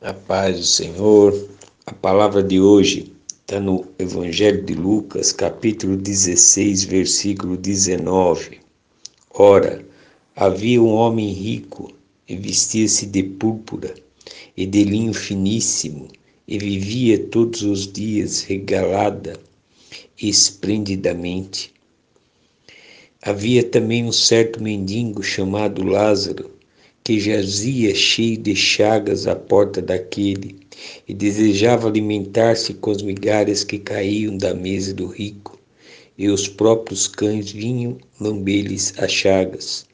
A paz do Senhor. A palavra de hoje está no Evangelho de Lucas, capítulo 16, versículo 19. Ora, havia um homem rico e vestia-se de púrpura e de linho finíssimo e vivia todos os dias regalada e esplendidamente. Havia também um certo mendigo chamado Lázaro, que jazia cheio de chagas à porta daquele, e desejava alimentar-se com as migalhas que caíam da mesa do rico, e os próprios cães vinham lamber-lhes as chagas.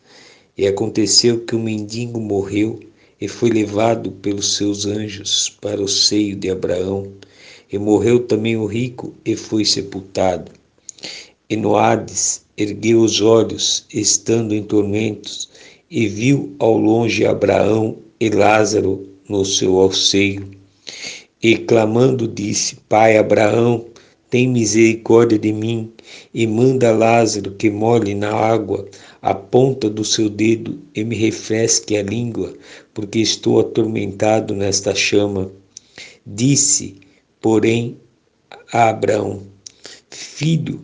E aconteceu que o mendigo morreu e foi levado pelos seus anjos para o seio de Abraão, e morreu também o rico e foi sepultado. E no Hades ergueu os olhos, estando em tormentos, e viu ao longe Abraão e Lázaro no seu seio. E clamando disse: Pai Abraão, tem misericórdia de mim, e manda Lázaro que molhe na água a ponta do seu dedo e me refresque a língua, porque estou atormentado nesta chama. Disse, porém, a Abraão: Filho,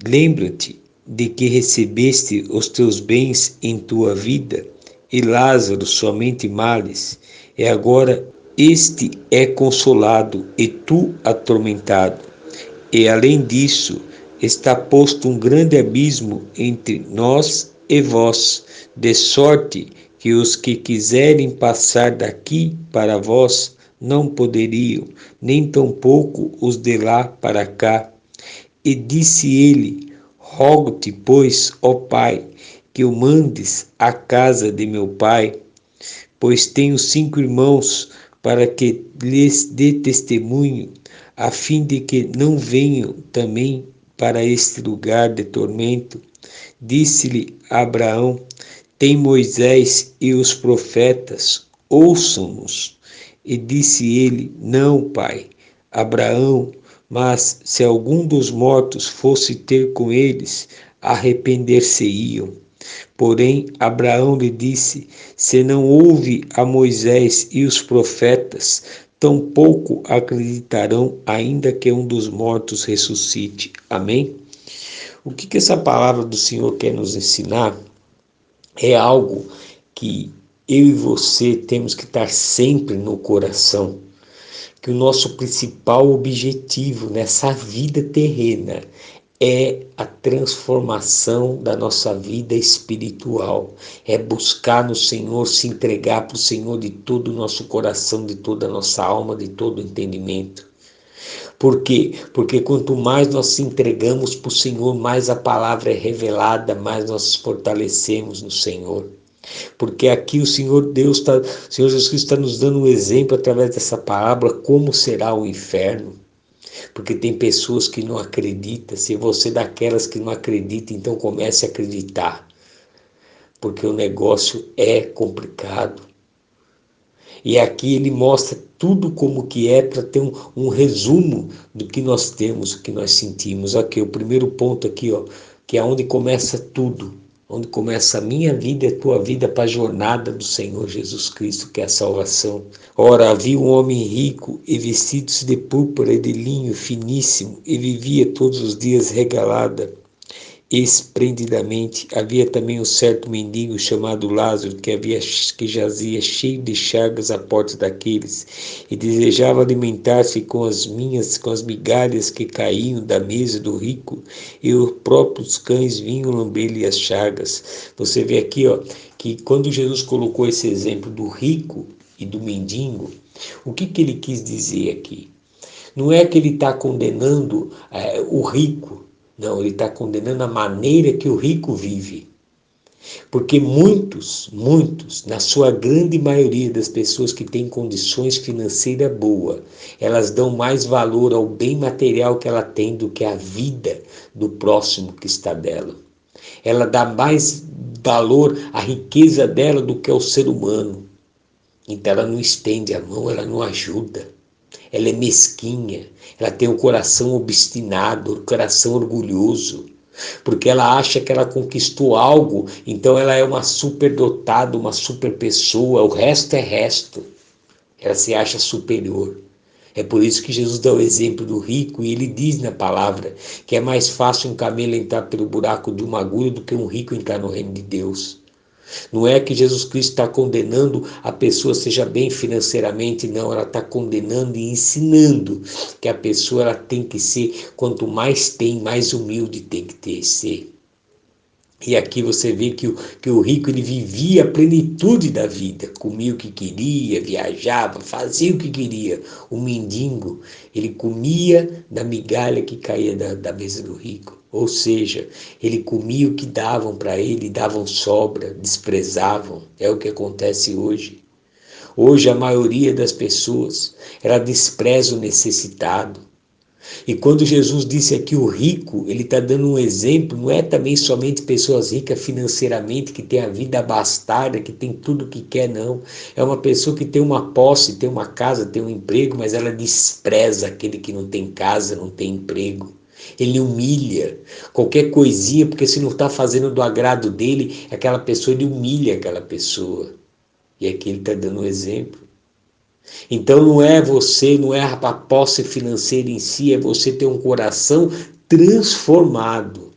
lembra-te de que recebeste os teus bens em tua vida, e Lázaro somente males, e agora este é consolado e tu atormentado. E além disso, está posto um grande abismo entre nós e vós, de sorte que os que quiserem passar daqui para vós não poderiam, nem tampouco os de lá para cá. E disse ele: Rogo-te, pois, ó Pai, que o mandes à casa de meu pai, pois tenho 5 irmãos, para que lhes dê testemunho, a fim de que não venham também para este lugar de tormento. Disse-lhe Abraão: Tem Moisés e os profetas, ouçam-nos. E disse ele: Não, pai, Abraão, mas se algum dos mortos fosse ter com eles, arrepender-se-iam. Porém, Abraão lhe disse: Se não ouve a Moisés e os profetas, tampouco acreditarão, ainda que um dos mortos ressuscite. Amém? O que essa palavra do Senhor quer nos ensinar é algo que eu e você temos que estar sempre no coração, que o nosso principal objetivo nessa vida terrena é a transformação da nossa vida espiritual, é buscar no Senhor, se entregar para o Senhor de todo o nosso coração, de toda a nossa alma, de todo o entendimento. Por quê? Porque quanto mais nós se entregamos para o Senhor, mais a palavra é revelada, mais nós nos fortalecemos no Senhor. Porque aqui o Senhor Senhor Jesus Cristo está nos dando um exemplo através dessa parábola, como será o inferno. Porque tem pessoas que não acreditam. Se você é daquelas que não acredita, então comece a acreditar. Porque o negócio é complicado. E aqui ele mostra tudo como que é, para ter um resumo do que nós temos, o que nós sentimos. Aqui, o primeiro ponto aqui, ó, que é onde começa tudo. Onde começa a minha vida e a tua vida para a jornada do Senhor Jesus Cristo, que é a salvação. Ora, havia um homem rico e vestido-se de púrpura e de linho finíssimo, e vivia todos os dias regalada esplendidamente. Havia também um certo mendigo chamado Lázaro, que jazia cheio de chagas à porta daqueles, e desejava alimentar-se com as migalhas que caíam da mesa do rico, e os próprios cães vinham lamber-lhe as chagas. Você vê aqui, ó, que quando Jesus colocou esse exemplo do rico e do mendigo, o que ele quis dizer aqui? Não é que ele está condenando o rico. Não, ele está condenando a maneira que o rico vive. Porque muitos, na sua grande maioria das pessoas que têm condições financeiras boas, elas dão mais valor ao bem material que ela tem do que à vida do próximo que está dela. Ela dá mais valor à riqueza dela do que ao ser humano. Então ela não estende a mão, ela não ajuda. Ela é mesquinha, ela tem o coração obstinado, o coração orgulhoso, porque ela acha que ela conquistou algo, então ela é uma superdotada, uma super pessoa, o resto é resto. Ela se acha superior. É por isso que Jesus dá o exemplo do rico e ele diz na palavra que é mais fácil um camelo entrar pelo buraco de uma agulha do que um rico entrar no reino de Deus. Não é que Jesus Cristo está condenando a pessoa seja bem financeiramente, não. Ela está condenando e ensinando que a pessoa ela tem que ser, quanto mais tem, mais humilde tem que ser. E aqui você vê que o rico ele vivia a plenitude da vida, comia o que queria, viajava, fazia o que queria. O mendigo, ele comia da migalha que caía da mesa do rico. Ou seja, ele comia o que davam para ele, davam sobra, desprezavam. É o que acontece hoje. Hoje a maioria das pessoas, ela despreza o necessitado. E quando Jesus disse aqui o rico, ele está dando um exemplo, não é também somente pessoas ricas financeiramente, que tem a vida abastada, que tem tudo o que quer, não. É uma pessoa que tem uma posse, tem uma casa, tem um emprego, mas ela despreza aquele que não tem casa, não tem emprego. Ele humilha qualquer coisinha, porque se não está fazendo do agrado dele, aquela pessoa, ele humilha aquela pessoa. E aqui ele está dando um exemplo. Então não é você, não é a posse financeira em si, é você ter um coração transformado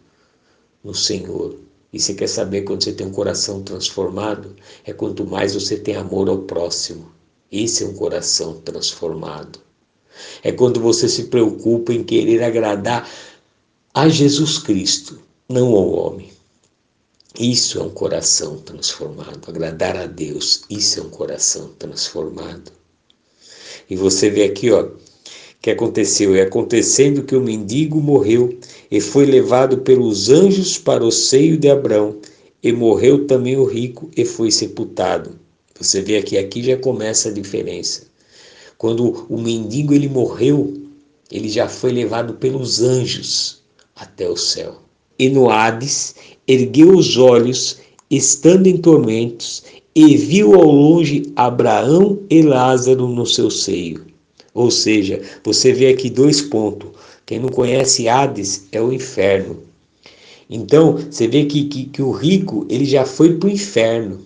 no Senhor. E você quer saber quando você tem um coração transformado? É quanto mais você tem amor ao próximo. Esse é um coração transformado. É quando você se preocupa em querer agradar a Jesus Cristo, não ao homem. Isso é um coração transformado. Agradar a Deus, isso é um coração transformado. E você vê aqui, ó, que aconteceu? É acontecendo que o mendigo morreu e foi levado pelos anjos para o seio de Abraão, e morreu também o rico e foi sepultado. Você vê aqui já começa a diferença. Quando o mendigo ele morreu, ele já foi levado pelos anjos até o céu. E no Hades, ergueu os olhos, estando em tormentos, e viu ao longe Abraão e Lázaro no seu seio. Ou seja, você vê aqui 2 pontos. Quem não conhece Hades é o inferno. Então, você vê que o rico ele já foi para o inferno.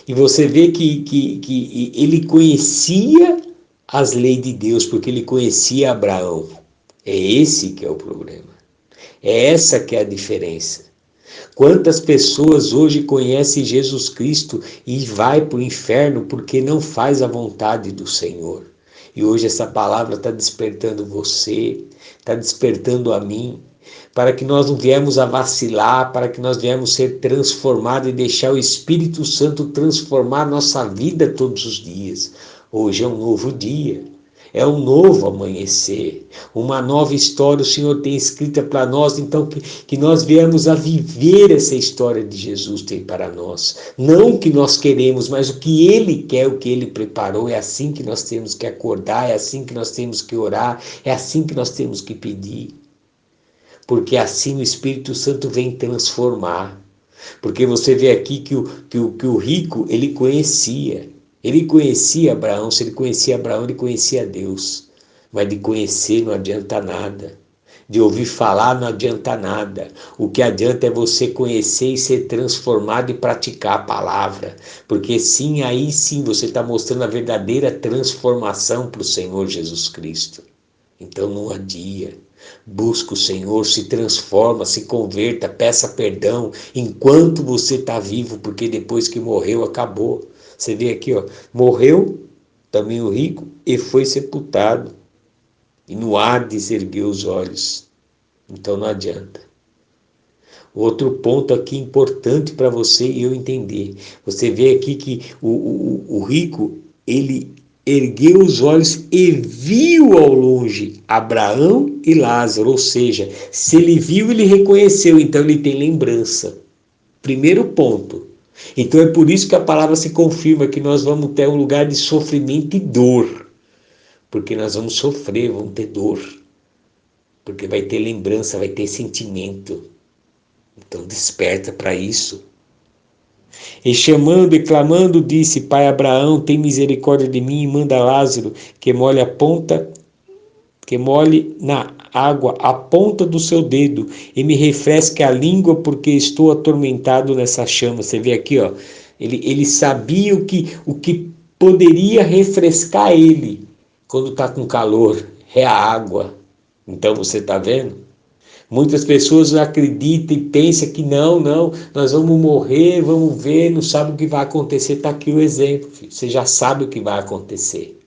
E você vê que ele conhecia as leis de Deus, porque ele conhecia Abraão. É esse que é o problema. É essa que é a diferença. Quantas pessoas hoje conhecem Jesus Cristo e vai para o inferno porque não faz a vontade do Senhor? E hoje essa palavra está despertando você, está despertando a mim, para que nós não viemos a vacilar, para que nós viemos ser transformados e deixar o Espírito Santo transformar nossa vida todos os dias. Hoje é um novo dia. É um novo amanhecer, uma nova história o Senhor tem escrita para nós, então que nós viemos a viver essa história de Jesus tem para nós. Não o que nós queremos, mas o que Ele quer, o que Ele preparou. É assim que nós temos que acordar, é assim que nós temos que orar, é assim que nós temos que pedir. Porque assim o Espírito Santo vem transformar. Porque você vê aqui que o rico, ele conhecia Abraão. Se ele conhecia Abraão, ele conhecia Deus. Mas de conhecer não adianta nada. De ouvir falar não adianta nada. O que adianta é você conhecer e ser transformado e praticar a palavra. Porque sim, aí sim você está mostrando a verdadeira transformação para o Senhor Jesus Cristo. Então não adia. Busca o Senhor, se transforma, se converta, peça perdão enquanto você está vivo, porque depois que morreu, acabou. Você vê aqui, ó, morreu também o rico e foi sepultado. E no Hades ergueu os olhos. Então não adianta. Outro ponto aqui importante para você e eu entender. Você vê aqui que o rico, ele ergueu os olhos e viu ao longe Abraão e Lázaro. Ou seja, se ele viu, ele reconheceu. Então ele tem lembrança. Primeiro ponto. Então é por isso que a palavra se confirma que nós vamos ter um lugar de sofrimento e dor. Porque nós vamos sofrer, vamos ter dor. Porque vai ter lembrança, vai ter sentimento. Então desperta para isso. E chamando e clamando, disse: Pai Abraão, tem misericórdia de mim e manda Lázaro que molhe na água a ponta do seu dedo e me refresque a língua, porque estou atormentado nessa chama. Você vê aqui, ó, ele sabia o que poderia refrescar ele quando está com calor, é a água. Então você está vendo? Muitas pessoas acreditam e pensam que não, nós vamos morrer, vamos ver, não sabe o que vai acontecer. Está aqui o exemplo, filho. Você já sabe o que vai acontecer.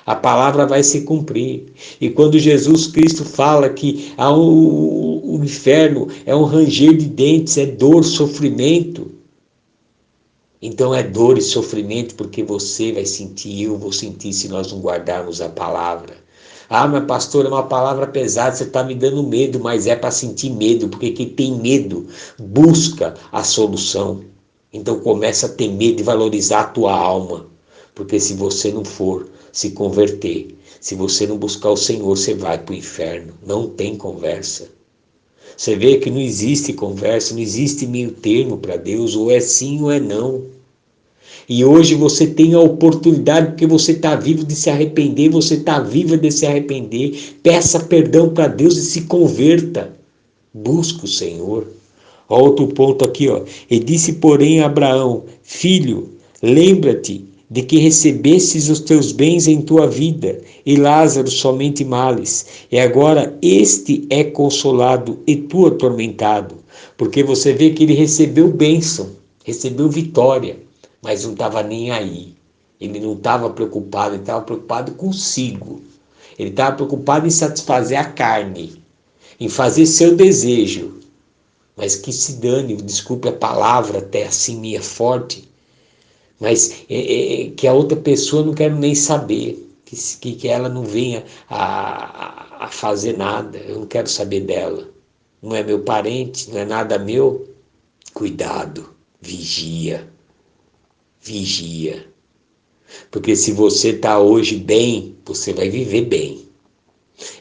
A palavra vai se cumprir. E quando Jesus Cristo fala que o inferno é um ranger de dentes, é dor, sofrimento. Então é dor e sofrimento porque você vai sentir, eu vou sentir se nós não guardarmos a palavra. Ah, mas pastor, é uma palavra pesada, você está me dando medo, mas é para sentir medo, porque quem tem medo busca a solução. Então começa a ter medo e valorizar a tua alma, porque se você não for se converter, se você não buscar o Senhor, você vai para o inferno. Não tem conversa. Você vê que não existe conversa, não existe meio termo para Deus, ou é sim ou é não. E hoje você tem a oportunidade, porque você está vivo, de se arrepender, você está viva de se arrepender. Peça perdão para Deus e se converta. Busca o Senhor. Ó, outro ponto aqui, ó. E disse, porém, a Abraão: filho, lembra-te de que recebestes os teus bens em tua vida, e Lázaro somente males. E agora este é consolado e tu atormentado. Porque você vê que ele recebeu bênção, recebeu vitória, mas não estava nem aí. Ele não estava preocupado, ele estava preocupado consigo. Ele estava preocupado em satisfazer a carne, em fazer seu desejo. Mas que se dane, desculpe a palavra, até assim minha forte, mas que a outra pessoa não quero nem saber, que ela não venha a fazer nada, eu não quero saber dela. Não é meu parente, não é nada meu. Cuidado, vigia, vigia. Porque se você está hoje bem, você vai viver bem.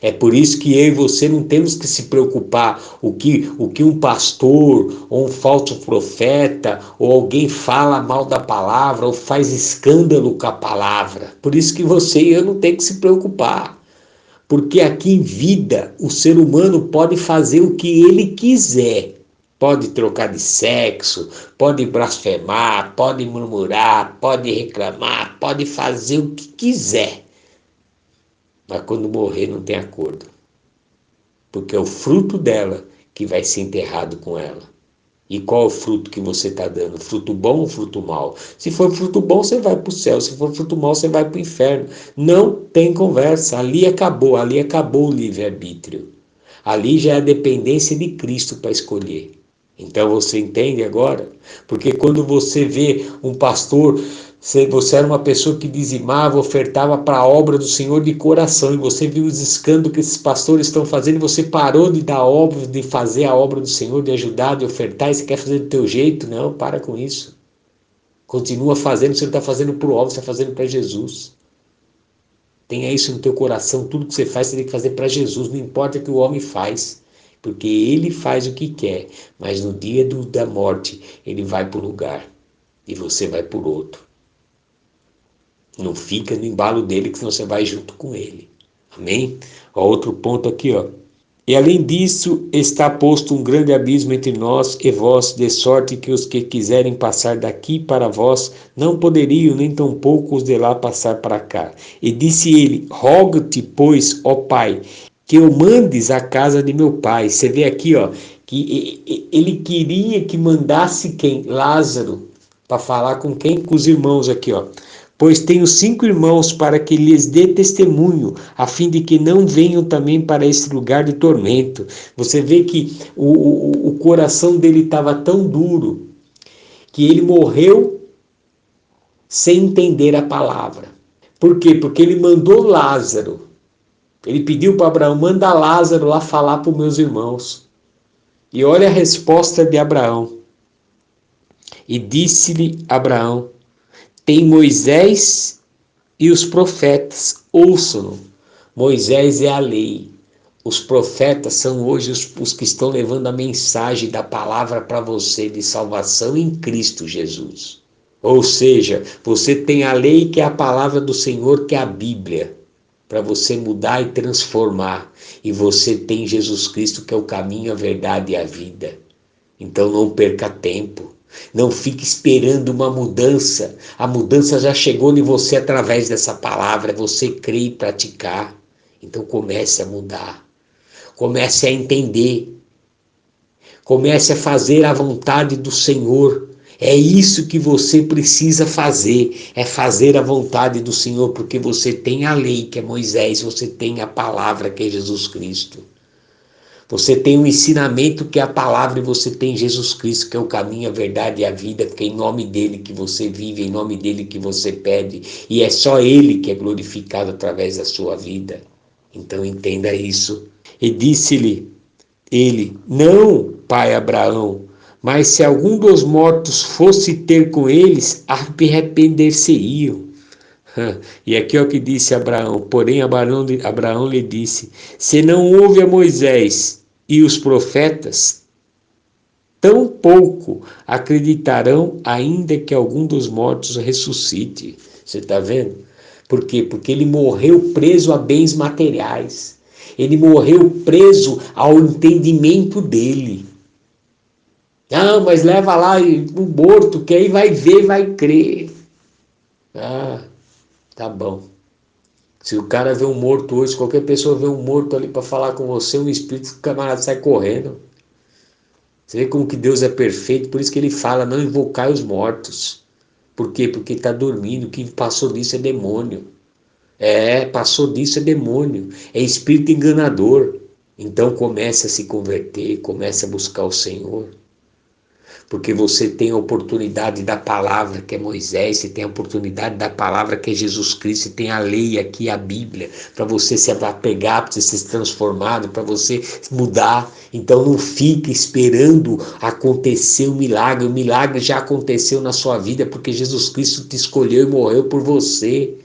É por isso que eu e você não temos que se preocupar o que um pastor ou um falso profeta ou alguém fala mal da palavra ou faz escândalo com a palavra. Por isso que você e eu não temos que se preocupar. Porque aqui em vida o ser humano pode fazer o que ele quiser. Pode trocar de sexo, pode blasfemar, pode murmurar, pode reclamar, pode fazer o que quiser. Mas quando morrer não tem acordo. Porque é o fruto dela que vai ser enterrado com ela. E qual é o fruto que você está dando? Fruto bom ou fruto mau? Se for fruto bom, você vai para o céu. Se for fruto mau, você vai para o inferno. Não tem conversa. Ali acabou o livre-arbítrio. Ali já é a dependência de Cristo para escolher. Então você entende agora? Porque quando você vê um pastor, você era uma pessoa que dizimava, ofertava para a obra do Senhor de coração, e você viu os escândalos que esses pastores estão fazendo, e você parou de dar obra, de fazer a obra do Senhor, de ajudar, de ofertar, e você quer fazer do teu jeito? Não, para com isso. Continua fazendo, você não está fazendo por obra, você está fazendo para Jesus. Tenha isso no teu coração, tudo que você faz, você tem que fazer para Jesus, não importa o que o homem faz. Porque ele faz o que quer, mas no dia da morte, ele vai para um lugar e você vai por outro. Não fica no embalo dele, que senão você vai junto com ele. Amém? Ó, outro ponto aqui, ó. E além disso, está posto um grande abismo entre nós e vós, de sorte que os que quiserem passar daqui para vós, não poderiam, nem tampouco os de lá passar para cá. E disse ele: rogo-te, pois, ó Pai, que eu mandes à casa de meu pai. Você vê aqui, ó, que ele queria que mandasse quem? Lázaro, para falar com quem? Com os irmãos aqui, ó. Pois tenho 5 irmãos para que lhes dê testemunho, a fim de que não venham também para esse lugar de tormento. Você vê que o coração dele estava tão duro que ele morreu sem entender a palavra. Por quê? Porque ele mandou Lázaro. Ele pediu para Abraão: manda Lázaro lá falar para os meus irmãos. E olha a resposta de Abraão. E disse-lhe Abraão: tem Moisés e os profetas, ouçam-no. Moisés é a lei. Os profetas são hoje os que estão levando a mensagem da palavra para você de salvação em Cristo Jesus. Ou seja, você tem a lei, que é a palavra do Senhor, que é a Bíblia, para você mudar e transformar. E você tem Jesus Cristo, que é o caminho, a verdade e a vida. Então não perca tempo. Não fique esperando uma mudança. A mudança já chegou em você através dessa palavra. Você crê e praticar. Então comece a mudar. Comece a entender. Comece a fazer a vontade do Senhor. É isso que você precisa fazer, é fazer a vontade do Senhor, porque você tem a lei, que é Moisés, você tem a palavra, que é Jesus Cristo. Você tem o ensinamento, que é a palavra, e você tem Jesus Cristo, que é o caminho, a verdade e a vida, que é em nome dele que você vive, em nome dele que você pede, e é só ele que é glorificado através da sua vida. Então entenda isso. E disse-lhe ele: não, pai Abraão, mas se algum dos mortos fosse ter com eles, arrepender-se-iam. E aqui é o que disse Abraão. Porém Abraão lhe disse: se não houve a Moisés e os profetas, tão pouco acreditarão, ainda que algum dos mortos ressuscite. Você está vendo? Por quê? Porque ele morreu preso a bens materiais. Ele morreu preso ao entendimento dele. Não, mas leva lá o morto, que aí vai ver, vai crer. Ah, tá bom. Se o cara vê um morto hoje, qualquer pessoa vê um morto ali para falar com você, um espírito, o camarada sai correndo. Você vê como que Deus é perfeito, por isso que ele fala, não invocai os mortos. Por quê? Porque está dormindo, quem passou disso é demônio. Passou disso é demônio, é espírito enganador. Então comece a se converter, comece a buscar o Senhor. Porque você tem a oportunidade da palavra, que é Moisés, você tem a oportunidade da palavra, que é Jesus Cristo, você tem a lei aqui, a Bíblia, para você se apegar, para você ser transformado, para você mudar. Então não fique esperando acontecer o milagre já aconteceu na sua vida, porque Jesus Cristo te escolheu e morreu por você.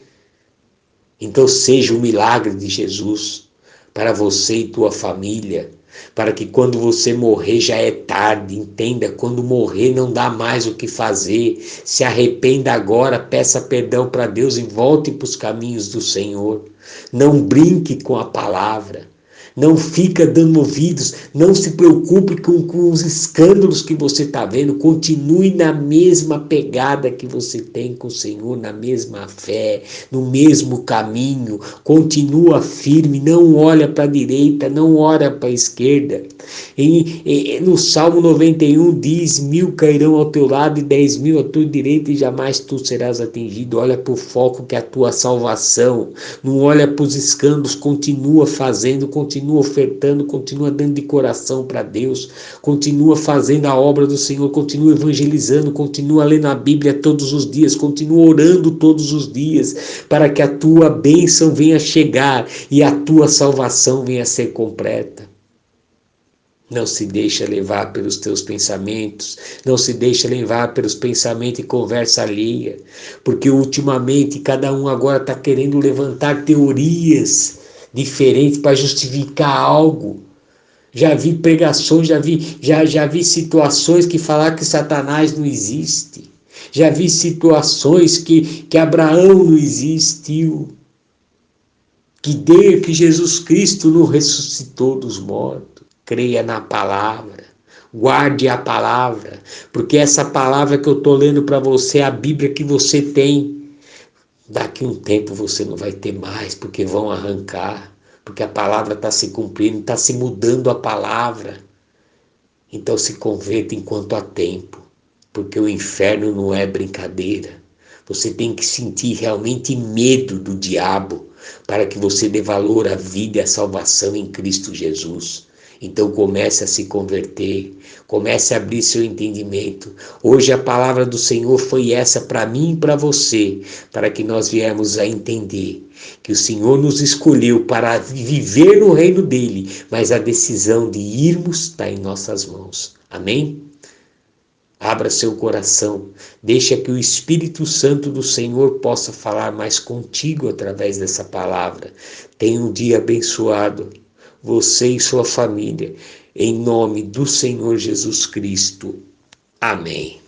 Então seja o milagre de Jesus para você e tua família, para que quando você morrer já é tarde. Entenda, quando morrer não dá mais o que fazer. Se arrependa agora, peça perdão para Deus e volte para os caminhos do Senhor. Não brinque com a palavra. Não fica dando ouvidos, não se preocupe com os escândalos que você está vendo, continue na mesma pegada que você tem com o Senhor, na mesma fé, no mesmo caminho, continua firme, não olha para a direita, não olha para a esquerda. No Salmo 91 diz: 1000 cairão ao teu lado e 10.000 à tua direita e jamais tu serás atingido. Olha para o foco, que é a tua salvação, não olha para os escândalos, continua fazendo, continua ofertando, continua dando de coração para Deus, continua fazendo a obra do Senhor, continua evangelizando, continua lendo a Bíblia todos os dias, continua orando todos os dias, para que a tua bênção venha chegar e a tua salvação venha ser completa. Não se deixa levar pelos teus pensamentos, não se deixa levar pelos pensamentos e conversa alheia, porque ultimamente cada um agora está querendo levantar teorias diferentes para justificar algo. Já vi pregações, já vi situações que falar que Satanás não existe. Já vi situações que Abraão não existiu, que Jesus Cristo não ressuscitou dos mortos. Creia na palavra, guarde a palavra, porque essa palavra que eu estou lendo para você é a Bíblia que você tem. Daqui um tempo você não vai ter mais, porque vão arrancar, porque a palavra está se cumprindo, está se mudando a palavra. Então se converta enquanto há tempo, porque o inferno não é brincadeira. Você tem que sentir realmente medo do diabo, para que você dê valor à vida e à salvação em Cristo Jesus. Então comece a se converter, comece a abrir seu entendimento. Hoje a palavra do Senhor foi essa para mim e para você, para que nós viemos a entender que o Senhor nos escolheu para viver no reino dele, mas a decisão de irmos está em nossas mãos. Amém? Abra seu coração, deixa que o Espírito Santo do Senhor possa falar mais contigo através dessa palavra. Tenha um dia abençoado, você e sua família, em nome do Senhor Jesus Cristo. Amém.